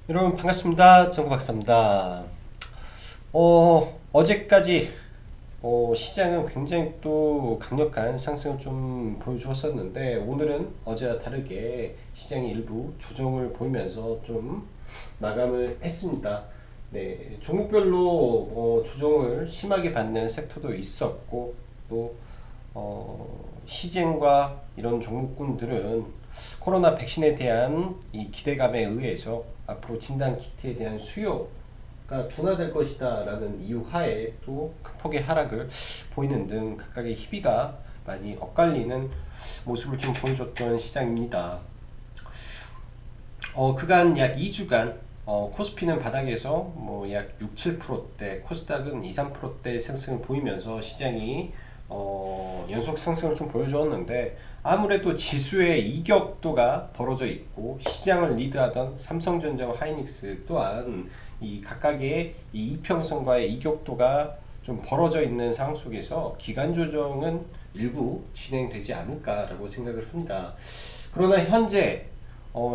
여러분 반갑습니다. 정구박사입니다. 어제까지 시장은 굉장히 또 강력한 상승을 좀 보여주었었는데 오늘은 어제와 다르게 시장이 일부 조정을 보이면서 좀 마감을 했습니다. 네, 종목별로 조정을 심하게 받는 섹터도 있었고 또 시젠과 이런 종목군들은 코로나 백신에 대한 이 기대감에 의해서 앞으로 진단 키트에 대한 수요가 둔화될 것이다 라는 이유 하에 또 큰 폭의 하락을 보이는 등 각각의 희비가 많이 엇갈리는 모습을 좀 보여줬던 시장입니다. 그간 약 2주간 코스피는 바닥에서 뭐 약 6, 7%대, 코스닥은 2, 3%대 상승을 보이면서 시장이 연속 상승을 좀 보여주었는데 아무래도 지수의 이격도가 벌어져 있고 시장을 리드하던 삼성전자와 하이닉스 또한 이 각각의 이 이평선과의 이격도가 좀 벌어져 있는 상황 속에서 기간 조정은 일부 진행되지 않을까라고 생각을 합니다. 그러나 현재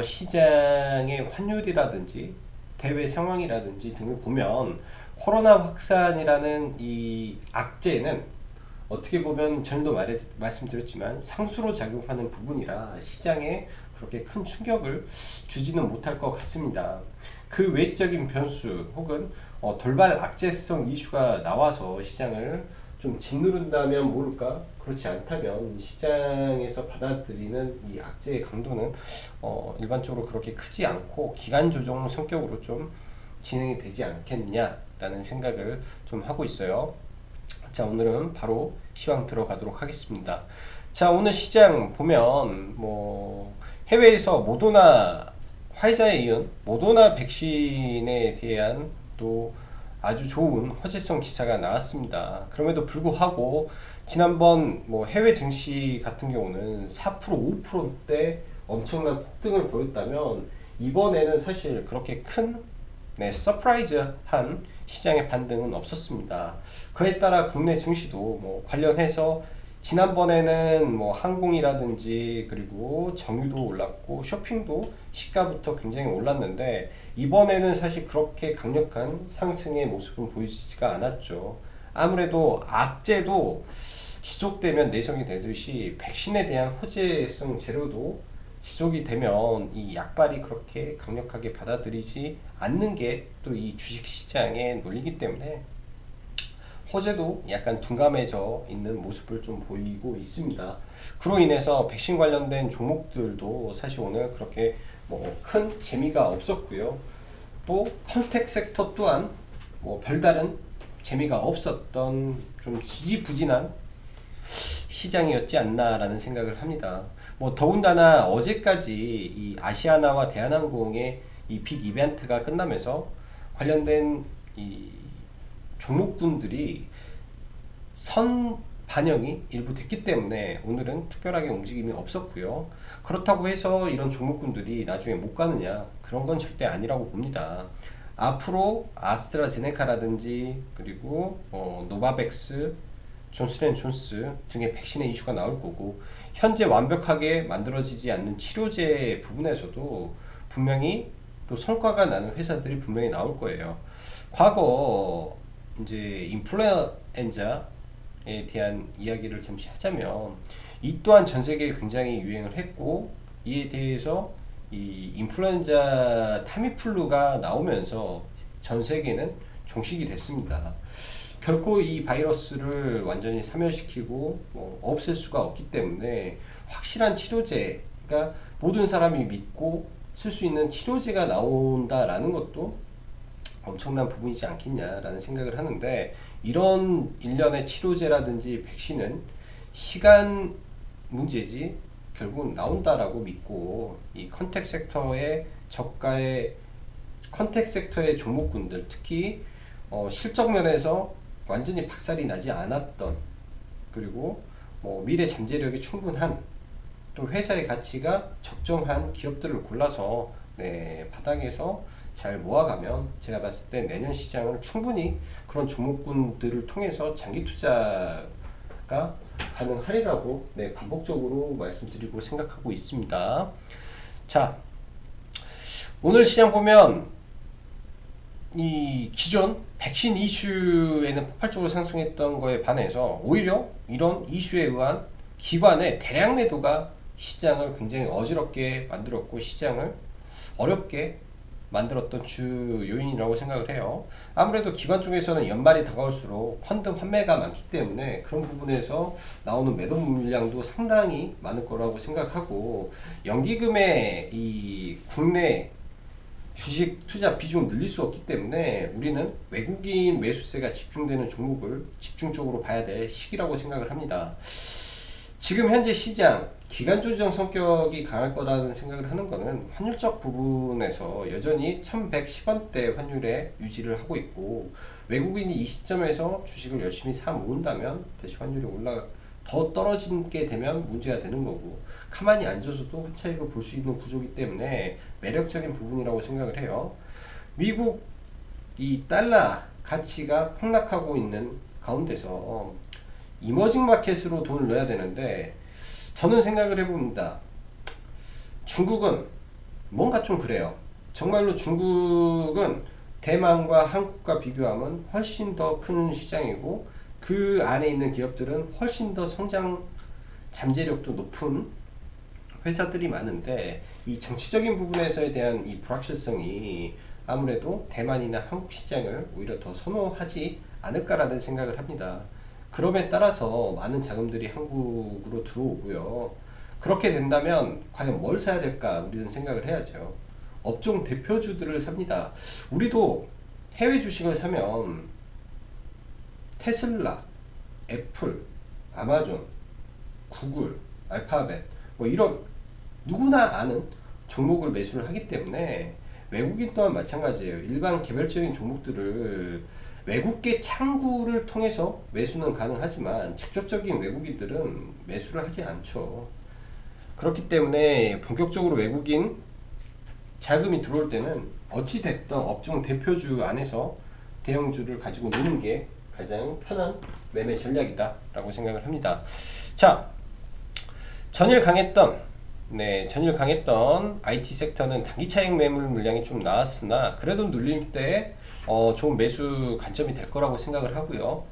시장의 환율이라든지 대외 상황이라든지 등을 보면 코로나 확산이라는 이 악재는 어떻게 보면 전도 말씀드렸지만 상수로 작용하는 부분이라 시장에 그렇게 큰 충격을 주지는 못할 것 같습니다. 그 외적인 변수 혹은 돌발 악재성 이슈가 나와서 시장을 좀 짓누른다면 모를까, 그렇지 않다면 시장에서 받아들이는 이 악재의 강도는 일반적으로 그렇게 크지 않고 기간 조정 성격으로 좀 진행이 되지 않겠냐라는 생각을 좀 하고 있어요. 자, 오늘은 바로 시황 들어가도록 하겠습니다. 자, 오늘 시장 보면 뭐 해외에서 모더나 화이자에 이은 모더나 백신에 대한 또 아주 좋은 화제성 기사가 나왔습니다. 그럼에도 불구하고 지난번 뭐 해외 증시 같은 경우는 4% 5%대 엄청난 폭등을 보였다면 이번에는 사실 그렇게 큰 서프라이즈한 시장의 반등은 없었습니다. 그에 따라 국내 증시도 뭐 관련해서 지난번에는 뭐 항공이라든지 그리고 정유도 올랐고 쇼핑도 시가부터 굉장히 올랐는데 이번에는 사실 그렇게 강력한 상승의 모습은 보이지가 않았죠. 아무래도 악재도 지속되면 내성이 되듯이 백신에 대한 호재성 재료도 지속이 되면 이 약발이 그렇게 강력하게 받아들이지 않는 게 또 이 주식시장의 논리이기 때문에 호재도 약간 둔감해져 있는 모습을 좀 보이고 있습니다. 그로 인해서 백신 관련된 종목들도 사실 오늘 그렇게 뭐 큰 재미가 없었고요. 또 컨택 섹터 또한 뭐 별다른 재미가 없었던 좀 지지부진한 시장이었지 않나라는 생각을 합니다. 뭐 더군다나 어제까지 이 아시아나와 대한항공의 이 빅 이벤트가 끝나면서 관련된 이 종목군들이 선 반영이 일부 됐기 때문에 오늘은 특별하게 움직임이 없었고요. 그렇다고 해서 이런 종목군들이 나중에 못 가느냐, 그런 건 절대 아니라고 봅니다. 앞으로 아스트라제네카라든지 그리고 노바백스, 존스앤존스 등의 백신의 이슈가 나올 거고 현재 완벽하게 만들어지지 않는 치료제 부분에서도 분명히 또 성과가 나는 회사들이 분명히 나올 거예요. 과거 이제 인플루엔자에 대한 이야기를 잠시 하자면 이 또한 전 세계에 굉장히 유행을 했고 이에 대해서 이 인플루엔자 타미플루가 나오면서 전 세계는 종식이 됐습니다. 결코 이 바이러스를 완전히 사멸시키고 없앨 수가 없기 때문에 확실한 치료제가 모든 사람이 믿고 쓸 수 있는 치료제가 나온다라는 것도 엄청난 부분이지 않겠냐라는 생각을 하는데 이런 일련의 치료제라든지 백신은 시간 문제지 결국은 나온다라고 믿고 이 컨택 섹터의 저가의 컨택 섹터의 종목군들 특히 실적 면에서 완전히 박살이 나지 않았던 그리고 뭐 미래 잠재력이 충분한 또 회사의 가치가 적정한 기업들을 골라서 바닥에서 잘 모아가면 제가 봤을 때 내년 시장을 충분히 그런 종목군들을 통해서 장기 투자가 가능하리라고 반복적으로 말씀드리고 생각하고 있습니다. 자, 오늘 시장 보면 이 기존 백신 이슈에는 폭발적으로 상승했던 거에 반해서 오히려 이런 이슈에 의한 기관의 대량 매도가 시장을 굉장히 어지럽게 만들었고 시장을 어렵게 만들었던 주 요인이라고 생각을 해요. 아무래도 기관 쪽에서는 연말이 다가올수록 펀드 환매가 많기 때문에 그런 부분에서 나오는 매도 물량도 상당히 많을 거라고 생각하고 연기금의 이 국내 주식 투자 비중을 늘릴 수 없기 때문에 우리는 외국인 매수세가 집중되는 종목을 집중적으로 봐야 될 시기라고 생각을 합니다. 지금 현재 시장 기간 조정 성격이 강할 거라는 생각을 하는 거는 환율적 부분에서 여전히 1110원대 환율에 유지를 하고 있고 외국인이 이 시점에서 주식을 열심히 사 모은다면 다시 환율이 더 떨어지게 되면 문제가 되는 거고 가만히 앉아서도 차익을 볼 수 있는 구조이기 때문에 매력적인 부분이라고 생각을 해요. 미국 이 달러 가치가 폭락하고 있는 가운데서 이머징 마켓으로 돈을 넣어야 되는데 저는 생각을 해봅니다. 중국은 뭔가 좀 그래요. 정말로 중국은 대만과 한국과 비교하면 훨씬 더 큰 시장이고 그 안에 있는 기업들은 훨씬 더 성장 잠재력도 높은 회사들이 많은데 이 정치적인 부분에서에 대한 이 불확실성이 아무래도 대만이나 한국 시장을 오히려 더 선호하지 않을까라는 생각을 합니다. 그럼에 따라서 많은 자금들이 한국으로 들어오고요. 그렇게 된다면 과연 뭘 사야 될까 우리는 생각을 해야죠. 업종 대표주들을 삽니다. 우리도 해외 주식을 사면 테슬라, 애플, 아마존, 구글, 알파벳 뭐 이런 누구나 아는 종목을 매수를 하기 때문에 외국인 또한 마찬가지예요. 일반 개별적인 종목들을 외국계 창구를 통해서 매수는 가능하지만 직접적인 외국인들은 매수를 하지 않죠. 그렇기 때문에 본격적으로 외국인 자금이 들어올 때는 어찌 됐든 업종 대표주 안에서 대형주를 가지고 노는 게 가장 편한 매매 전략이다 라고 생각을 합니다. 자, 전일 강했던 IT 섹터는 단기 차익 매물 물량이 좀 나왔으나 그래도 눌릴 때 좋은 매수 관점이 될 거라고 생각을 하고요.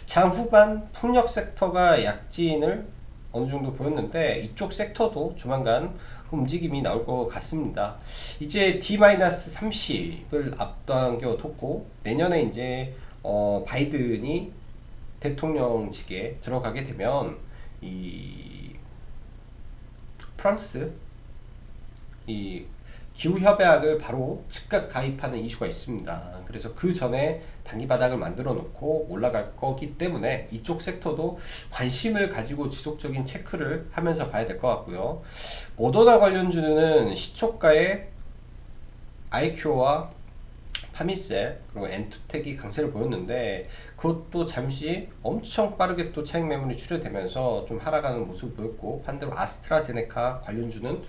장 후반 풍력 섹터가 약진을 어느 정도 보였는데 이쪽 섹터도 조만간 움직임이 나올 것 같습니다. 이제 D-30을 앞당겨 뒀고 내년에 이제 바이든이 대통령직에 들어가게 되면 이 프랑스 이 기후협약을 바로 즉각 가입하는 이슈가 있습니다. 그래서 그 전에 단기 바닥을 만들어 놓고 올라갈 거기 때문에 이쪽 섹터도 관심을 가지고 지속적인 체크를 하면서 봐야 될 것 같고요. 모더나 관련주는 시초가의 아이큐와 파미셀 그리고 엔투텍이 강세를 보였는데 그것도 잠시 엄청 빠르게 또 차익 매물이 출현되면서 좀 하락하는 모습을 보였고 반대로 아스트라제네카 관련주는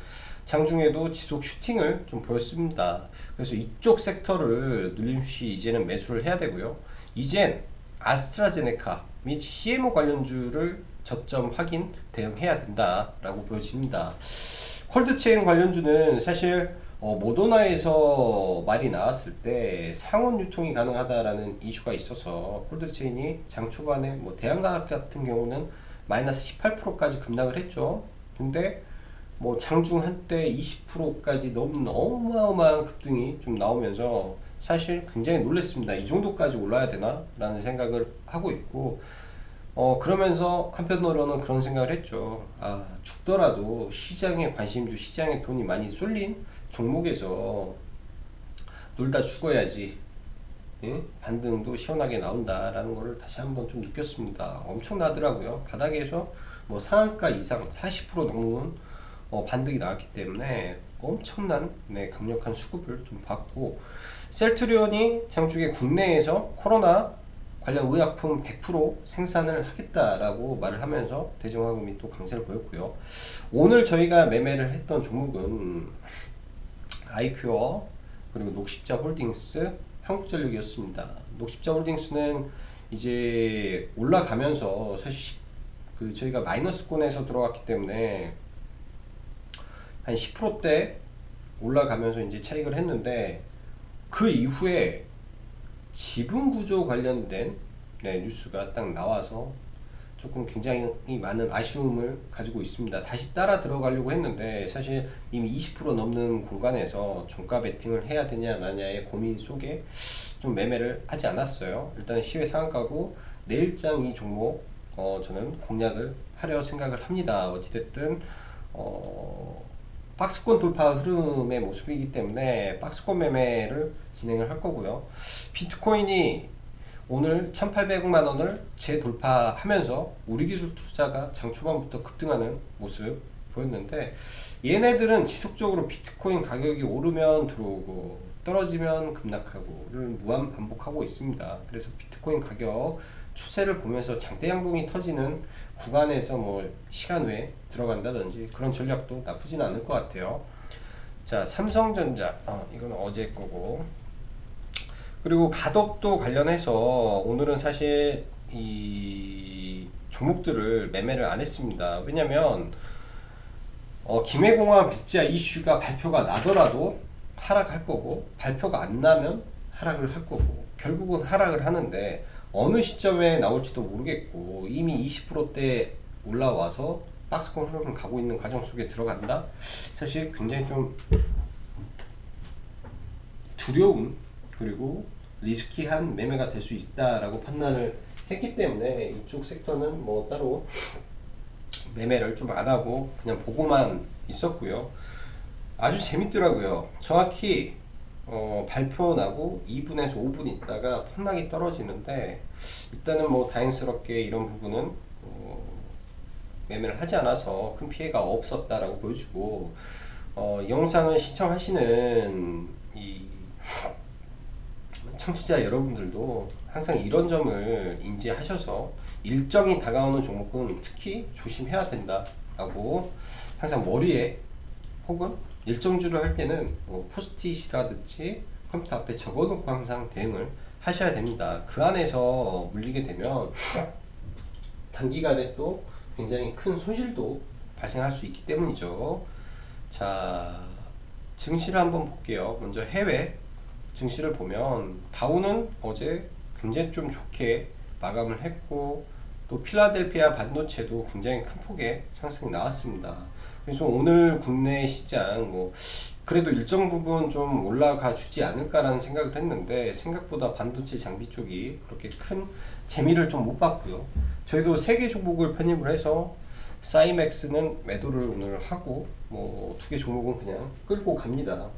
장중에도 지속 슈팅을 좀 보였습니다. 그래서 이쪽 섹터를 눌림시 이제는 매수를 해야 되고요. 이젠 아스트라제네카 및 CMO 관련주를 저점 확인 대응해야 된다라고 보여집니다. 콜드체인 관련주는 사실 모더나에서 말이 나왔을 때 상온 유통이 가능하다라는 이슈가 있어서 콜드체인이 장 초반에 뭐 대한과학 같은 경우는 마이너스 18%까지 급락을 했죠. 근데 뭐 장중 한때 20%까지 넘는 어마어마한 급등이 좀 나오면서 사실 굉장히 놀랐습니다. 이 정도까지 올라야 되나? 라는 생각을 하고 있고 그러면서 한편으로는 그런 생각을 했죠. 아, 죽더라도 시장에 관심주, 시장에 돈이 많이 쏠린 종목에서 놀다 죽어야지. 예? 반등도 시원하게 나온다라는 것을 다시 한번 좀 느꼈습니다. 엄청나더라고요. 바닥에서 뭐 상한가 이상 40% 넘는 반등이 나왔기 때문에 엄청난 강력한 수급을 좀 받고 셀트리온이 장중에 국내에서 코로나 관련 의약품 100% 생산을 하겠다라고 말을 하면서 대중화금이 또 강세를 보였고요. 오늘 저희가 매매를 했던 종목은 아이큐어 그리고 녹십자 홀딩스 한국전력이었습니다. 녹십자 홀딩스는 이제 올라가면서 사실 저희가 마이너스권에서 들어갔기 때문에 한 10%대 올라가면서 이제 차익을 했는데 그 이후에 지분 구조 관련된 뉴스가 딱 나와서 조금 굉장히 많은 아쉬움을 가지고 있습니다. 다시 따라 들어가려고 했는데 사실 이미 20% 넘는 공간에서 종가 베팅을 해야 되냐 마냐의 고민 속에 좀 매매를 하지 않았어요. 일단 시외 상한가고 내일장 이 종목 저는 공략을 하려 생각을 합니다. 어찌됐든 박스권 돌파 흐름의 모습이기 때문에 박스권 매매를 진행을 할 거고요. 비트코인이 오늘 1,800만 원을 재돌파하면서 우리기술 투자가 장 초반부터 급등하는 모습 보였는데, 얘네들은 지속적으로 비트코인 가격이 오르면 들어오고 떨어지면 급락하고를 무한 반복하고 있습니다. 그래서 비트코인 가격 추세를 보면서 장대 양봉이 터지는 구간에서 뭐 시간 외에 들어간다든지 그런 전략도 나쁘진 않을 것 같아요. 자, 삼성전자 이건 어제 거고, 그리고 가덕도 관련해서 오늘은 사실 이 종목들을 매매를 안 했습니다. 왜냐면 김해공항 백지화 이슈가 발표가 나더라도 하락할 거고, 발표가 안 나면 하락을 할 거고, 결국은 하락을 하는데 어느 시점에 나올지도 모르겠고, 이미 20%대 올라와서 박스권 흐름을 가고 있는 과정 속에 들어간다? 사실 굉장히 좀 두려움, 그리고 리스키한 매매가 될 수 있다라고 판단을 했기 때문에 이쪽 섹터는 뭐 따로 매매를 좀 안 하고 그냥 보고만 있었고요. 아주 재밌더라고요. 정확히 발표 나고 2분에서 5분 있다가 폭락이 떨어지는데, 일단은 뭐 다행스럽게 이런 부분은 매매를 하지 않아서 큰 피해가 없었다라고 보여주고, 영상을 시청하시는 이 청취자 여러분들도 항상 이런 점을 인지하셔서 일정이 다가오는 종목은 특히 조심해야 된다라고 항상 머리에, 혹은 일정주를 할 때는 포스트잇이라든지 컴퓨터 앞에 적어놓고 항상 대응을 하셔야 됩니다. 그 안에서 물리게 되면 단기간에 또 굉장히 큰 손실도 발생할 수 있기 때문이죠. 자, 증시를 한번 볼게요. 먼저 해외 증시를 보면 다우는 어제 굉장히 좀 좋게 마감을 했고, 또 필라델피아 반도체도 굉장히 큰 폭의 상승이 나왔습니다. 그래서 오늘 국내 시장 그래도 일정 부분 좀 올라가 주지 않을까라는 생각을 했는데, 생각보다 반도체 장비 쪽이 그렇게 큰 재미를 좀 못 봤고요. 저희도 3개 종목을 편입을 해서 사이맥스는 매도를 오늘 하고, 2개 종목은 그냥 끌고 갑니다.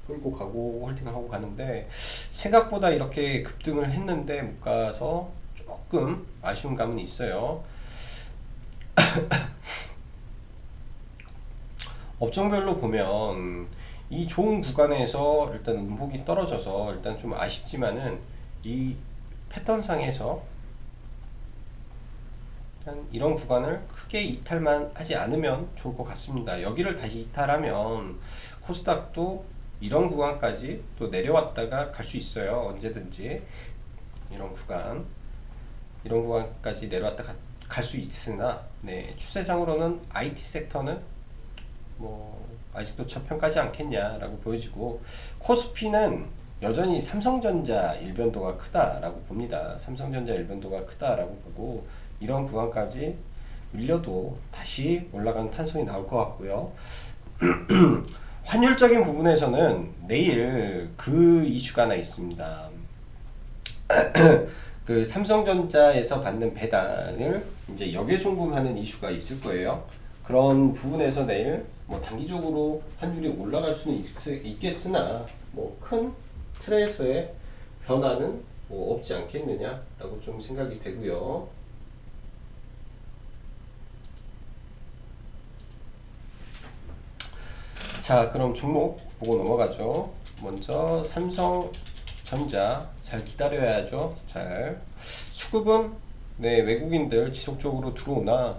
끌고 가고 홀딩을 하고 가는데, 생각보다 이렇게 급등을 했는데 못 가서 조금 아쉬운 감은 있어요. 업종별로 보면 이 좋은 구간에서 일단 음폭이 떨어져서 일단 좀 아쉽지만은, 이 패턴상에서 일단 이런 구간을 크게 이탈만 하지 않으면 좋을 것 같습니다. 여기를 다시 이탈하면 코스닥도 이런 구간까지 또 내려왔다가 갈 수 있어요. 언제든지 이런 구간까지 내려왔다 갈 수 있으나, 추세상으로는 IT 섹터는 아직도 저평가지 않겠냐라고 보여지고, 코스피는 여전히 삼성전자 일변도가 크다라고 봅니다. 삼성전자 일변도가 크다라고 보고, 이런 구간까지 밀려도 다시 올라가는 탄성이 나올 것 같고요. 환율적인 부분에서는 내일 그 이슈가 하나 있습니다. 그 삼성전자에서 받는 배당을 이제 역외송금하는 이슈가 있을 거예요. 그런 부분에서 내일 단기적으로 환율이 올라갈 수는 있겠으나 큰 틀에서의 변화는 없지 않겠느냐라고 좀 생각이 되고요. 자, 그럼 종목 보고 넘어가죠. 먼저 삼성전자 잘 기다려야죠. 잘 수급은 외국인들 지속적으로 들어오나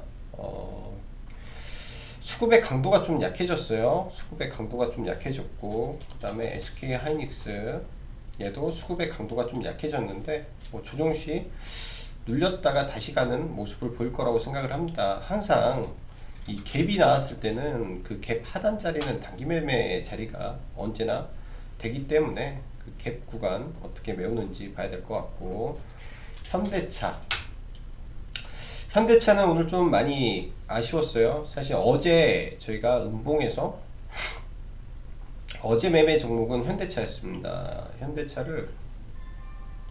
수급의 강도가 좀 약해졌어요. 수급의 강도가 좀 약해졌고, 그 다음에 SK 하이닉스 얘도 수급의 강도가 좀 약해졌는데 조정시 눌렸다가 다시 가는 모습을 보일 거라고 생각을 합니다. 항상 이 갭이 나왔을 때는 그 갭 하단 자리는 단기 매매 자리가 언제나 되기 때문에 그 갭 구간 어떻게 메우는지 봐야 될 것 같고, 현대차는 오늘 좀 많이 아쉬웠어요. 사실 어제 저희가 음봉에서 어제 매매 종목은 현대차였습니다. 현대차를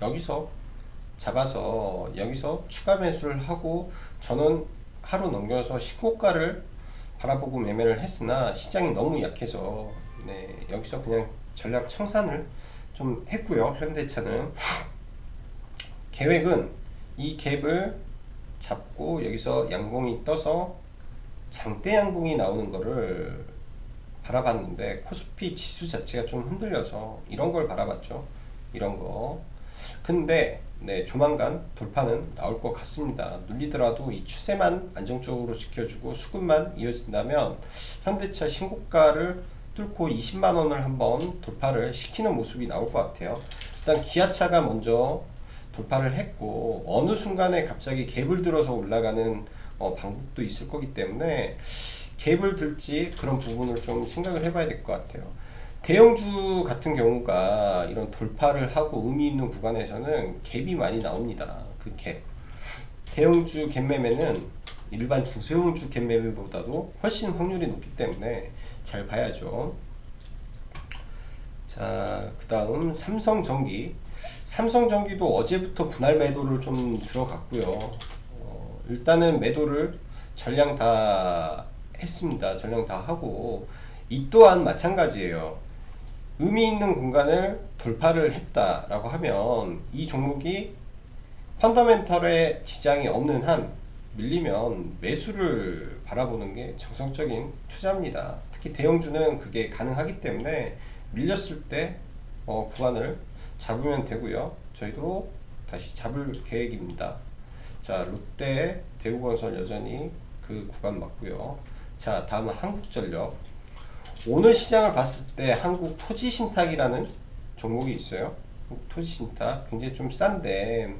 여기서 잡아서 여기서 추가 매수를 하고, 저는 하루 넘겨서 신고가를 바라보고 매매를 했으나 시장이 너무 약해서 여기서 그냥 전략 청산을 좀 했고요. 현대차는 계획은 이 갭을 잡고 여기서 양봉이 떠서 장대 양봉이 나오는 거를 바라봤는데, 코스피 지수 자체가 좀 흔들려서 이런 걸 바라봤죠. 이런 거. 근데 조만간 돌파는 나올 것 같습니다. 눌리더라도 이 추세만 안정적으로 지켜주고 수급만 이어진다면 현대차 신고가를 뚫고 20만원을 한번 돌파를 시키는 모습이 나올 것 같아요. 일단 기아차가 먼저 돌파를 했고, 어느 순간에 갑자기 갭을 들어서 올라가는 방법도 있을 거기 때문에 갭을 들지 그런 부분을 좀 생각을 해봐야 될 것 같아요. 대형주 같은 경우가 이런 돌파를 하고 의미 있는 구간에서는 갭이 많이 나옵니다. 그 갭. 대형주 갭 매매는 일반 중소형주 갭 매매보다도 훨씬 확률이 높기 때문에 잘 봐야죠. 자, 그 다음 삼성전기. 삼성전기도 어제부터 분할 매도를 좀 들어갔고요. 일단은 매도를 전량 다 했습니다. 전량 다 하고, 이 또한 마찬가지예요. 의미 있는 공간을 돌파를 했다라고 하면 이 종목이 펀더멘털에 지장이 없는 한 밀리면 매수를 바라보는 게 정상적인 투자입니다. 특히 대형주는 그게 가능하기 때문에 밀렸을 때 구간을 잡으면 되고요. 저희도 다시 잡을 계획입니다. 자, 롯데, 대우건설 여전히 그 구간 맞고요. 자, 다음은 한국전력. 오늘 시장을 봤을 때 한국토지신탁이라는 종목이 있어요. 토지신탁 굉장히 좀 싼데,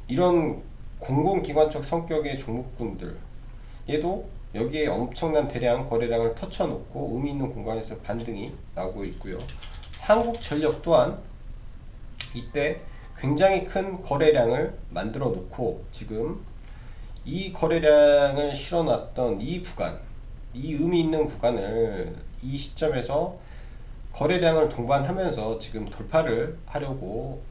이런 공공기관적 성격의 종목군들, 얘도 여기에 엄청난 대량 거래량을 터쳐놓고 의미 있는 공간에서 반등이 나오고 있고요. 한국전력 또한 이때 굉장히 큰 거래량을 만들어 놓고 지금 이 거래량을 실어놨던 이 구간, 이 의미 있는 구간을 이 시점에서 거래량을 동반하면서 지금 돌파를 하려고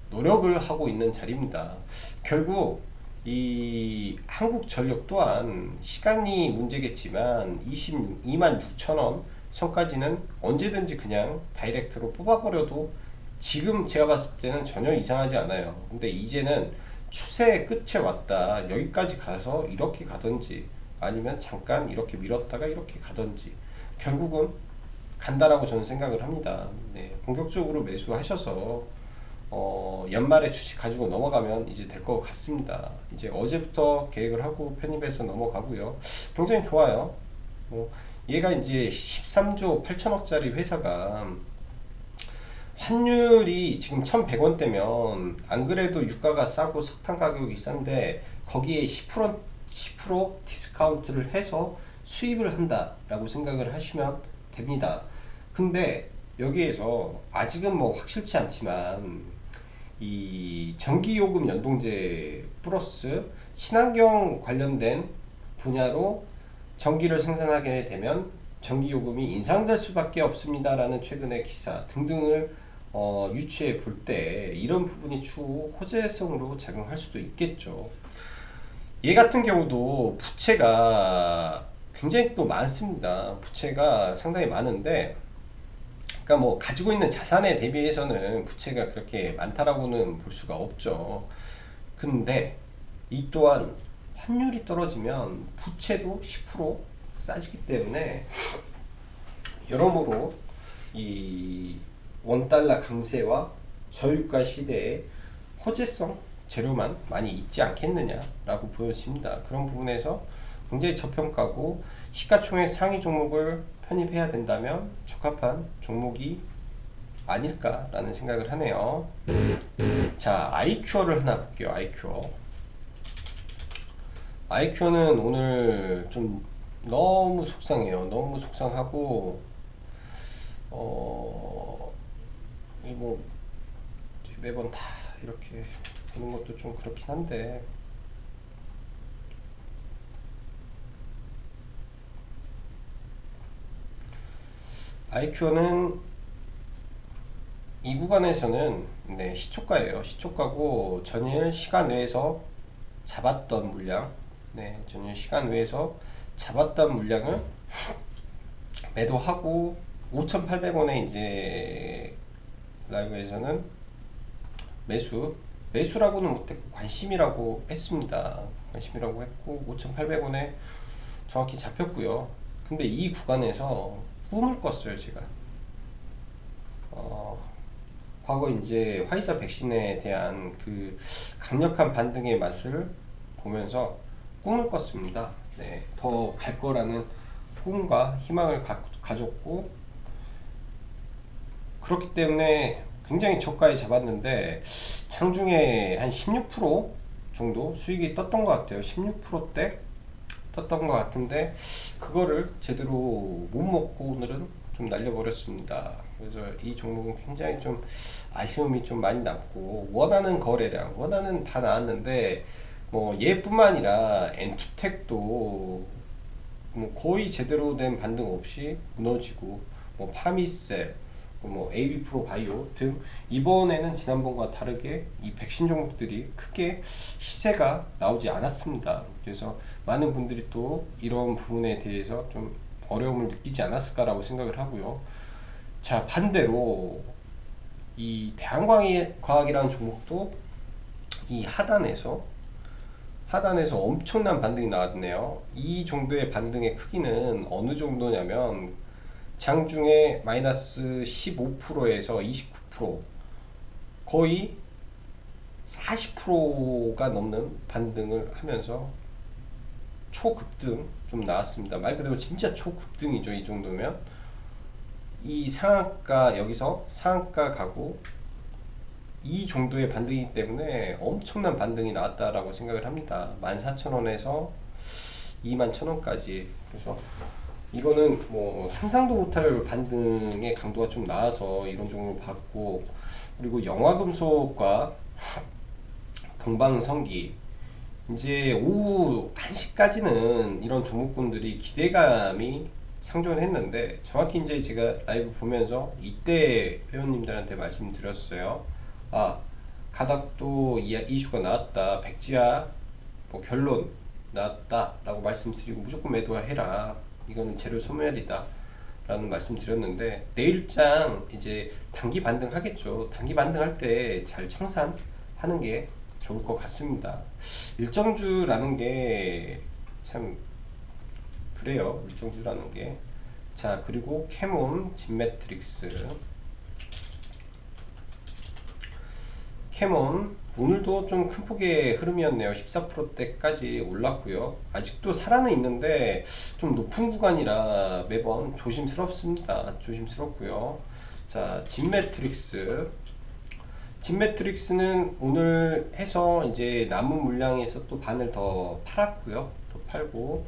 노력을 하고 있는 자리입니다. 결국 이 한국전력 또한 시간이 문제겠지만 22만 6천원 선까지는 언제든지 그냥 다이렉트로 뽑아버려도 지금 제가 봤을 때는 전혀 이상하지 않아요. 근데 이제는 추세의 끝에 왔다, 여기까지 가서 이렇게 가든지 아니면 잠깐 이렇게 밀었다가 이렇게 가든지 결국은 간다라고 저는 생각을 합니다. 본격적으로 매수하셔서 연말에 주식 가지고 넘어가면 이제 될 것 같습니다. 이제 어제부터 계획을 하고 편입해서 넘어가고요. 굉장히 좋아요. 얘가 이제 13조 8천억짜리 회사가 환율이 지금 1,100원대면 안 그래도 유가가 싸고 석탄 가격이 싼데 거기에 10% 디스카운트를 해서 수입을 한다라고 생각을 하시면 됩니다. 근데 여기에서 아직은 뭐 확실치 않지만 이 전기요금 연동제 플러스 친환경 관련된 분야로 전기를 생산하게 되면 전기요금이 인상될 수밖에 없습니다라는 최근의 기사 등등을 유추해 볼 때 이런 부분이 추후 호재성으로 작용할 수도 있겠죠. 얘 같은 경우도 부채가 굉장히 또 많습니다. 부채가 상당히 많은데, 그러니까 뭐 가지고 있는 자산에 대비해서는 부채가 그렇게 많다라고는 볼 수가 없죠. 근데 이 또한 환율이 떨어지면 부채도 10% 싸지기 때문에 여러모로 이 원달러 강세와 저유가 시대에 호재성 재료만 많이 있지 않겠느냐라고 보여집니다. 그런 부분에서 굉장히 저평가고 시가총액 상위 종목을 편입해야 된다면 적합한 종목이 아닐까라는 생각을 하네요. 자, 아이큐어를 하나 볼게요. 아이큐어는 오늘 좀 너무 속상해요. 너무 속상하고 뭐 매번 다 이렇게 보는 것도 좀 그렇긴 한데, 아이큐어는 이 구간에서는 네, 시초가예요. 시초가고 전일 시간 외에서 잡았던 물량, 네, 전일 시간 외에서 잡았던 물량을 매도하고 5,800원에 이제 라이브에서는 매수라고는 못했고 관심이라고 했습니다. 관심이라고 했고 5,800원에 정확히 잡혔고요. 근데 이 구간에서 꿈을 꿨어요, 제가. 과거 이제 화이자 백신에 대한 그 강력한 반등의 맛을 보면서 꿈을 꿨습니다. 네, 더 갈 거라는 꿈과 희망을 가졌고, 그렇기 때문에 굉장히 저가에 잡았는데 장중에 한 16% 정도 수익이 떴던 것 같아요. 16%대 떴던 것 같은데 그거를 제대로 못 먹고 오늘은 좀 날려버렸습니다. 그래서 이 종목은 굉장히 좀 아쉬움이 좀 많이 남고, 원하는 거래량, 원하는 다 나왔는데 뭐 얘뿐만 아니라 엔투텍도 뭐 거의 제대로 된 반등 없이 무너지고, 뭐 파미셀, 뭐 AB 프로 바이오 등 이번에는 지난번과 다르게 이 백신 종목들이 크게 시세가 나오지 않았습니다. 그래서 많은 분들이 또 이런 부분에 대해서 좀 어려움을 느끼지 않았을까라고 생각을 하고요. 자, 반대로 이 대한과학이라는 종목도 이 하단에서 엄청난 반등이 나왔네요. 이 정도의 반등의 크기는 어느 정도냐면 장중에 마이너스 15%에서 29%, 거의 40%가 넘는 반등을 하면서 초급등 좀 나왔습니다. 말 그대로 진짜 초급등이죠. 이 정도면 이 상한가, 여기서 상한가 가고 이 정도의 반등이기 때문에 엄청난 반등이 나왔다라고 생각을 합니다. 14,000원에서 21,000원까지. 그래서 이거는 뭐 상상도 못할 반등의 강도가 좀 나와서 이런 종목을 봤고, 그리고 영화금속과 동방성기, 이제 오후 1시까지는 이런 종목군들이 기대감이 상존을 했는데, 정확히 이제 제가 라이브 보면서 이때 회원님들한테 말씀드렸어요. 아, 가닥도 이슈가 나왔다, 백지화 뭐 결론 나왔다 라고 말씀드리고 무조건 매도해라, 이거는 재료 소멸이다 라는 말씀 드렸는데, 내일장 이제 단기 반등 하겠죠. 단기 반등할 때 잘 청산하는 게 좋을 것 같습니다. 일정주라는 게 참 그래요. 일정주라는 게. 자, 그리고 캐몬, 진매트릭스. 캐몬 오늘도 좀 큰 폭의 흐름이었네요. 14%대까지 올랐고요. 아직도 살아는 있는데 좀 높은 구간이라 매번 조심스럽습니다. 조심스럽고요. 자, 진매트릭스는 오늘 해서 이제 남은 물량에서 또 반을 더 팔았고요. 또 팔고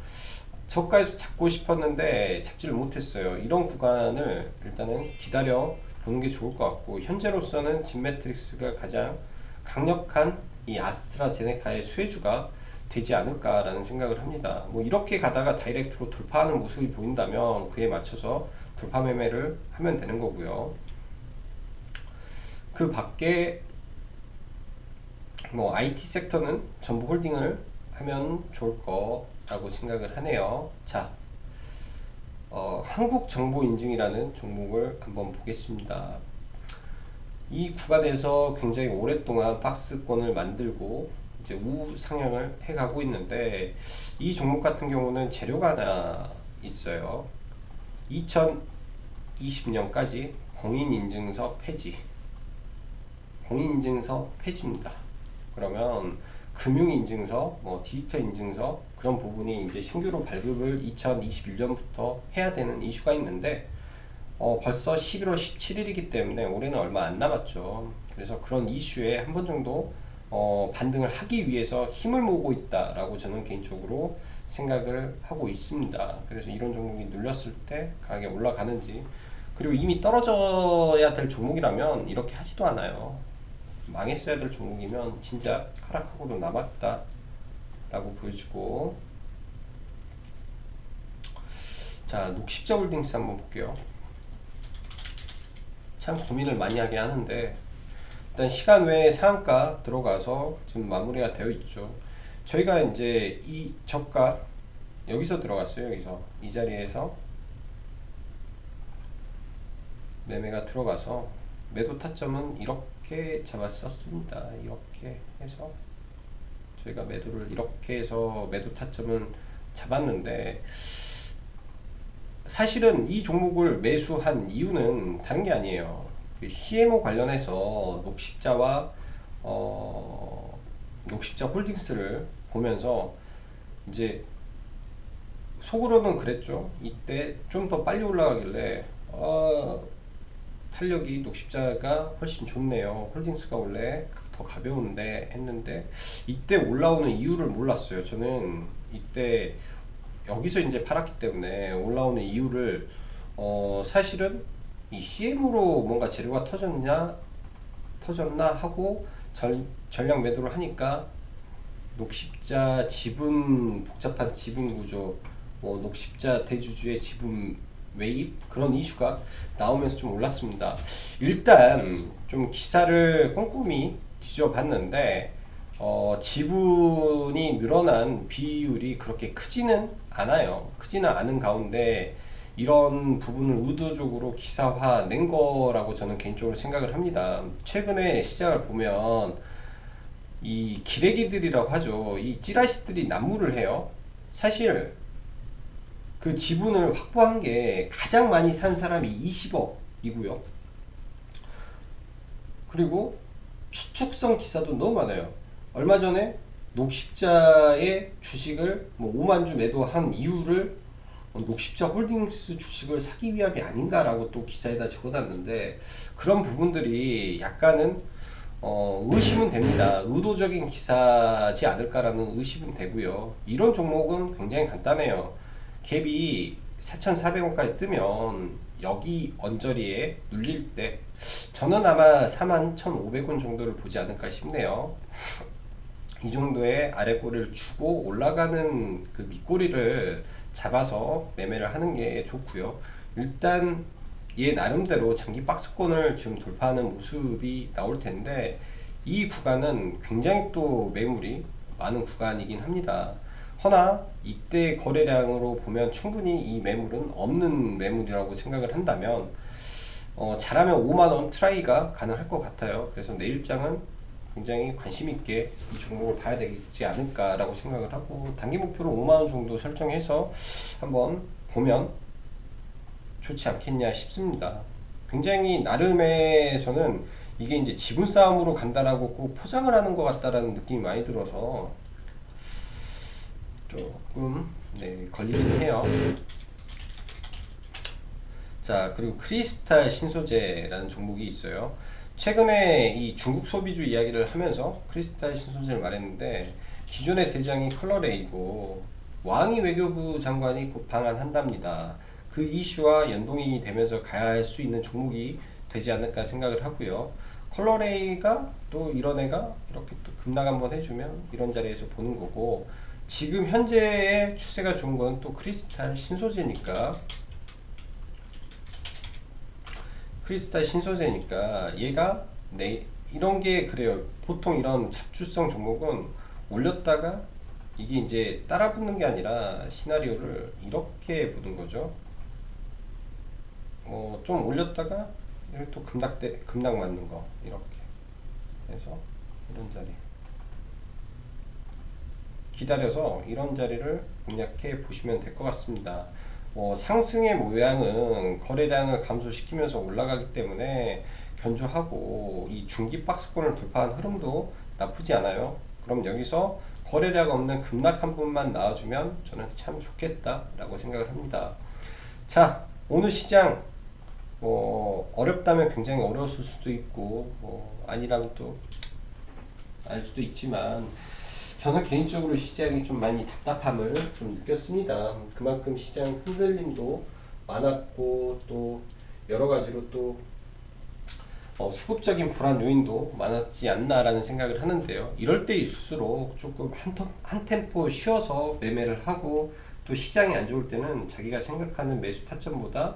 저가에서 잡고 싶었는데 잡지를 못했어요. 이런 구간을 일단은 기다려 보는 게 좋을 것 같고, 현재로서는 진매트릭스가 가장 강력한 이 아스트라제네카의 수혜주가 되지 않을까라는 생각을 합니다. 뭐 이렇게 가다가 다이렉트로 돌파하는 모습이 보인다면 그에 맞춰서 돌파 매매를 하면 되는 거고요. 그 밖에 뭐 IT 섹터는 전부 홀딩을 하면 좋을 거라고 생각을 하네요. 자, 한국정보인증이라는 종목을 한번 보겠습니다. 이 구간에서 굉장히 오랫동안 박스권을 만들고 이제 우상향을 해가고 있는데, 이 종목 같은 경우는 재료가 하나 있어요. 2020년까지 공인인증서 폐지입니다. 그러면 금융인증서, 뭐 디지털 인증서 그런 부분이 이제 신규로 발급을 2021년부터 해야 되는 이슈가 있는데, 벌써 11월 17일이기 때문에 올해는 얼마 안 남았죠. 그래서 그런 이슈에 한 번 정도 반등을 하기 위해서 힘을 모으고 있다라고 저는 개인적으로 생각을 하고 있습니다. 그래서 이런 종목이 눌렸을 때 강하게 올라가는지, 그리고 이미 떨어져야 될 종목이라면 이렇게 하지도 않아요. 망했어야 될 종목이면 진짜 하락하고도 남았다 라고 보여주고, 자 녹십자홀딩스 한번 볼게요. 참 고민을 많이 하게 하는데, 일단 시간 외에 상한가 들어가서 지금 마무리가 되어 있죠. 저희가 이제 이 저가 여기서 들어갔어요. 여기서 이 자리에서 매매가 들어가서 매도 타점은 이렇게 잡았었습니다. 이렇게 해서 저희가 매도를 이렇게 해서 매도 타점은 잡았는데, 사실은 이 종목을 매수한 이유는 다른 게 아니에요. 그 CMO 관련해서 녹십자와 녹십자 홀딩스를 보면서 이제 속으로는 그랬죠. 이때 좀 더 빨리 올라가길래 탄력이 녹십자가 훨씬 좋네요. 홀딩스가 원래 더 가벼운데 했는데, 이때 올라오는 이유를 몰랐어요. 저는 이때 여기서 이제 팔았기 때문에 올라오는 이유를 사실은 이 CM으로 뭔가 재료가 터졌나 하고 전량 매도를 하니까 녹십자 지분, 복잡한 지분 구조, 뭐 녹십자 대주주의 지분 매입, 그런 이슈가 나오면서 좀 올랐습니다. 일단 좀 기사를 꼼꼼히 뒤져봤는데 지분이 늘어난 비율이 그렇게 크지는 않아요. 크지는 않은 가운데 이런 부분을 의도적으로 기사화 낸 거라고 저는 개인적으로 생각을 합니다. 최근에 시장을 보면 이 기레기들이라고 하죠. 이 찌라시들이 난무를 해요. 사실 그 지분을 확보한 게 가장 많이 산 사람이 20억이고요. 그리고 추측성 기사도 너무 많아요. 얼마 전에 녹십자의 주식을 뭐 5만 주 매도한 이유를 녹십자 홀딩스 주식을 사기 위함이 아닌가라고 또 기사에다 적어놨는데, 그런 부분들이 약간은 의심은 됩니다. 의도적인 기사지 않을까라는 의심은 되고요. 이런 종목은 굉장히 간단해요. 갭이 4,400원까지 뜨면 여기 언저리에 눌릴 때 저는 아마 41,500원 정도를 보지 않을까 싶네요. 이 정도의 아래꼬리를 주고 올라가는 그 밑꼬리를 잡아서 매매를 하는 게 좋고요. 일단 얘 나름대로 장기 박스권을 지금 돌파하는 모습이 나올 텐데, 이 구간은 굉장히 또 매물이 많은 구간이긴 합니다. 허나 이때 거래량으로 보면 충분히 이 매물은 없는 매물이라고 생각을 한다면 잘하면 5만원 트라이가 가능할 것 같아요. 그래서 내일장은 굉장히 관심 있게 이 종목을 봐야 되지 않을까라고 생각을 하고, 단기 목표로 5만원 정도 설정해서 한번 보면 좋지 않겠냐 싶습니다. 굉장히 나름에서는 이게 이제 지분 싸움으로 간다라고 꼭 포장을 하는 것 같다라는 느낌이 많이 들어서 조금 걸리긴 해요. 자, 그리고 크리스탈 신소재라는 종목이 있어요. 최근에 이 중국 소비주 이야기를 하면서 크리스탈 신소재를 말했는데, 기존의 대장이 컬러레이고 왕이 외교부 장관이 곧 방한한답니다. 그 이슈와 연동이 되면서 가야 할 수 있는 종목이 되지 않을까 생각을 하고요. 컬러레이가 또 이런 애가 이렇게 또 급락 한번 해주면 이런 자리에서 보는 거고, 지금 현재의 추세가 좋은 건 또 크리스탈 신소재니까 얘가 이런 게 그래요. 보통 이런 잡주성 종목은 올렸다가 이게 이제 따라 붙는 게 아니라 시나리오를 이렇게 보는 거죠. 좀 올렸다가 이렇게 또 급락 맞는 거, 이렇게 해서 이런 자리 기다려서 이런 자리를 공략해 보시면 될 것 같습니다. 상승의 모양은 거래량을 감소시키면서 올라가기 때문에 견조하고, 이 중기 박스권을 돌파한 흐름도 나쁘지 않아요. 그럼 여기서 거래량 없는 급락 한 번만 나와주면 저는 참 좋겠다 라고 생각을 합니다. 자, 오늘 시장 어렵다면 굉장히 어려웠을 수도 있고, 아니라면 또 알 수도 있지만, 저는 개인적으로 시장이 좀 많이 답답함을 좀 느꼈습니다. 그만큼 시장 흔들림도 많았고, 또 여러 가지로 또 수급적인 불안 요인도 많았지 않나라는 생각을 하는데요. 이럴 때일수록 조금 한 템포 쉬어서 매매를 하고, 또 시장이 안 좋을 때는 자기가 생각하는 매수 타점보다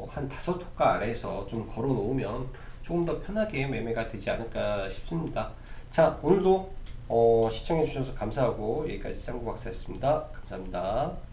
한 5호가 아래에서 좀 걸어 놓으면 조금 더 편하게 매매가 되지 않을까 싶습니다. 자, 오늘도 시청해 주셔서 감사하고, 여기까지 짱구 박사였습니다. 감사합니다.